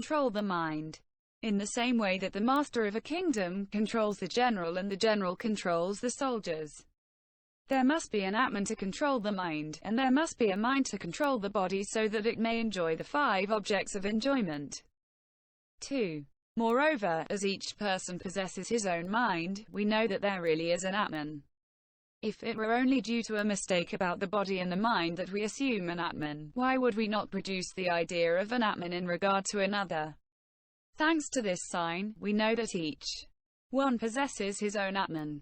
control the mind. In the same way that the master of a kingdom controls the general and the general controls the soldiers. There must be an atman to control the mind, and there must be a mind to control the body so that it may enjoy the 5 objects of enjoyment. 2. Moreover, as each person possesses his own mind, we know that there really is an atman. If it were only due to a mistake about the body and the mind that we assume an atman, why would we not produce the idea of an atman in regard to another? Thanks to this sign, we know that each one possesses his own atman.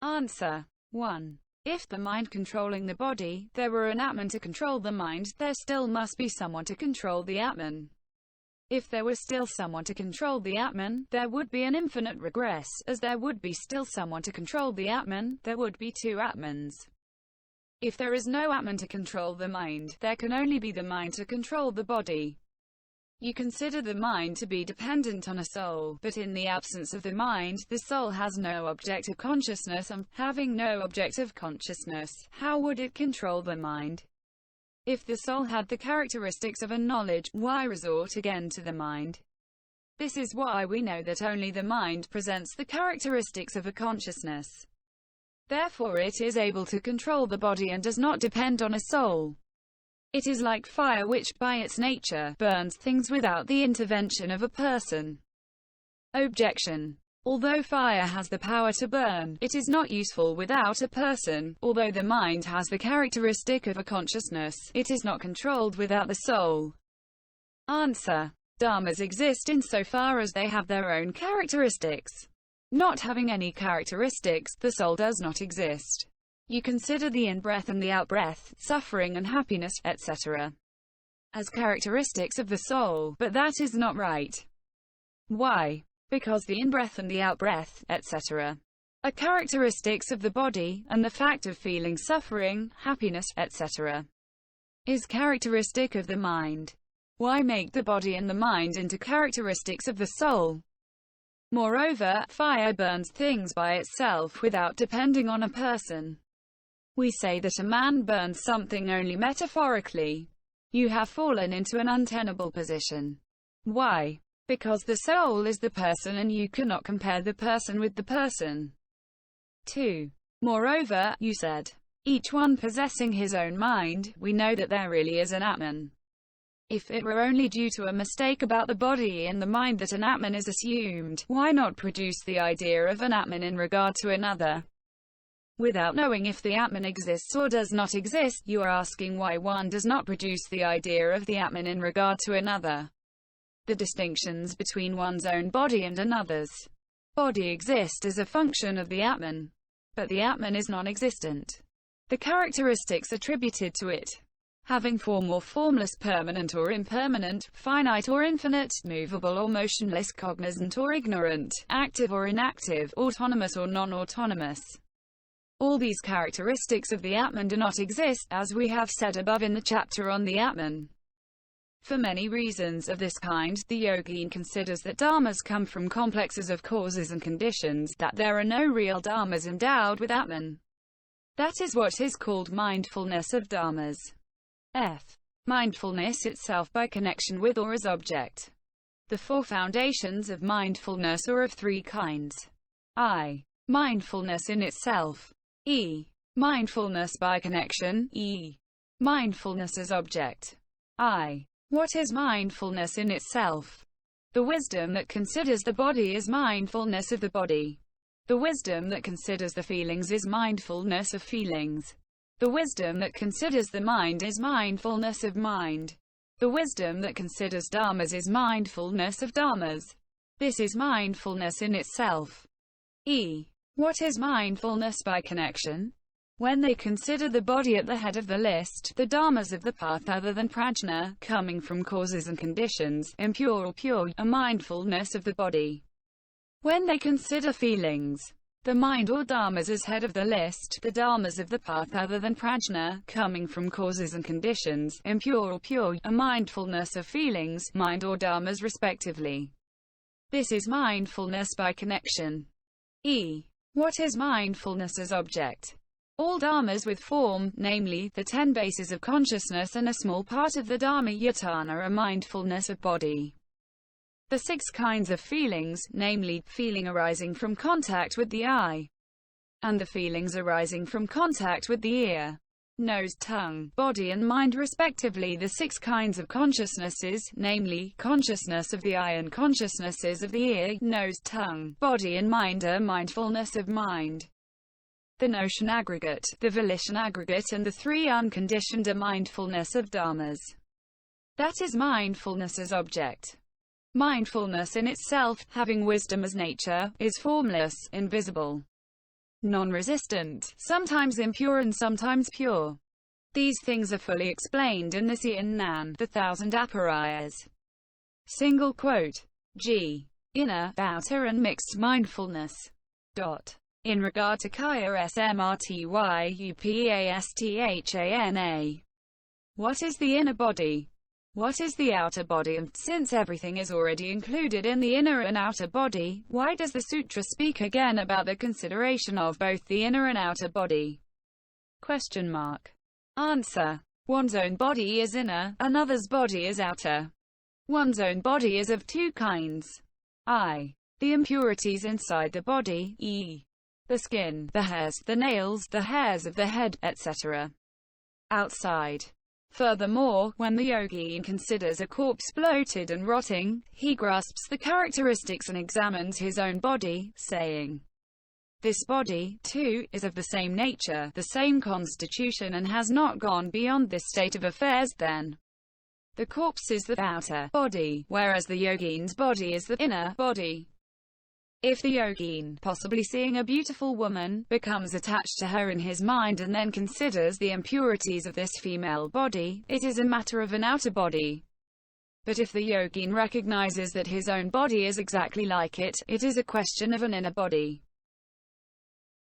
Answer. 1. If the mind controlling the body, there were an atman to control the mind, there still must be someone to control the atman. If there was still someone to control the atman, there would be an infinite regress, as there would be still someone to control the atman, there would be 2 atmans. If there is no atman to control the mind, there can only be the mind to control the body. You consider the mind to be dependent on a soul, but in the absence of the mind, the soul has no objective consciousness, and, having no objective consciousness, how would it control the mind? If the soul had the characteristics of a knowledge, why resort again to the mind? This is why we know that only the mind presents the characteristics of a consciousness. Therefore it is able to control the body and does not depend on a soul. It is like fire which, by its nature, burns things without the intervention of a person. Objection. Although fire has the power to burn, it is not useful without a person. Although the mind has the characteristic of a consciousness, it is not controlled without the soul. Answer. Dharmas exist insofar as they have their own characteristics. Not having any characteristics, the soul does not exist. You consider the in-breath and the out-breath, suffering and happiness, etc. as characteristics of the soul, but that is not right. Why? Because the in-breath and the out-breath, etc. are characteristics of the body, and the fact of feeling suffering, happiness, etc. is characteristic of the mind. Why make the body and the mind into characteristics of the soul? Moreover, fire burns things by itself without depending on a person. We say that a man burns something only metaphorically. You have fallen into an untenable position. Why? Because the soul is the person and you cannot compare the person with the person. 2. Moreover, you said, each one possessing his own mind, we know that there really is an atman. If it were only due to a mistake about the body and the mind that an atman is assumed, why not produce the idea of an atman in regard to another? Without knowing if the atman exists or does not exist, you are asking why one does not produce the idea of the atman in regard to another. The distinctions between one's own body and another's body exist as a function of the atman. But the atman is non-existent. The characteristics attributed to it, having form or formless, permanent or impermanent, finite or infinite, movable or motionless, cognizant or ignorant, active or inactive, autonomous or non-autonomous. All these characteristics of the atman do not exist, as we have said above in the chapter on the atman. For many reasons of this kind, the yogin considers that dharmas come from complexes of causes and conditions, that there are no real dharmas endowed with atman. That is what is called mindfulness of dharmas. F. Mindfulness itself by connection with or as object. The 4 foundations of mindfulness are of 3 kinds. I. Mindfulness in itself. E. Mindfulness by connection. E. Mindfulness as object. I. What is mindfulness in itself? The wisdom that considers the body is mindfulness of the body. The wisdom that considers the feelings is mindfulness of feelings. The wisdom that considers the mind is mindfulness of mind. The wisdom that considers dharmas is mindfulness of dharmas. This is mindfulness in itself. E. What is mindfulness by connection? When they consider the body at the head of the list, the dharmas of the path other than prajna, coming from causes and conditions, impure or pure, are mindfulness of the body. When they consider feelings, the mind or dharmas as head of the list, the dharmas of the path other than prajna, coming from causes and conditions, impure or pure, are mindfulness of feelings, mind or dharmas respectively. This is mindfulness by connection. E. What is mindfulness as object? All dharmas with form, namely, the 10 bases of consciousness and a small part of the dharma yatana, are mindfulness of body. the 6 kinds of feelings, namely, feeling arising from contact with the eye, and the feelings arising from contact with the ear, nose, tongue, body and mind respectively. The 6 kinds of consciousnesses, namely, consciousness of the eye and consciousnesses of the ear, nose, tongue, body and mind are mindfulness of mind, the notion aggregate, the volition aggregate and the 3 unconditioned are mindfulness of dharmas. That is mindfulness as object. Mindfulness in itself, having wisdom as nature, is formless, invisible, non-resistant, sometimes impure and sometimes pure. These things are fully explained in the Cian Nan, the 1000 Aparias. Single quote. G. Inner, outer and mixed mindfulness. In regard to Kaya Smrtyupastana, what is the inner body? What is the outer body? And since everything is already included in the inner and outer body, why does the sutra speak again about the consideration of both the inner and outer body? Question mark. Answer. One's own body is inner, another's body is outer. One's own body is of 2 kinds. I. The impurities inside the body, e. The skin, the hairs, the nails, the hairs of the head, etc. Outside. Furthermore, when the yogin considers a corpse bloated and rotting, he grasps the characteristics and examines his own body, saying, "This body, too, is of the same nature, the same constitution and has not gone beyond this state of affairs." Then, the corpse is the outer body, whereas the yogin's body is the inner body. If the yogin, possibly seeing a beautiful woman, becomes attached to her in his mind and then considers the impurities of this female body, it is a matter of an outer body. But if the yogin recognizes that his own body is exactly like it, it is a question of an inner body.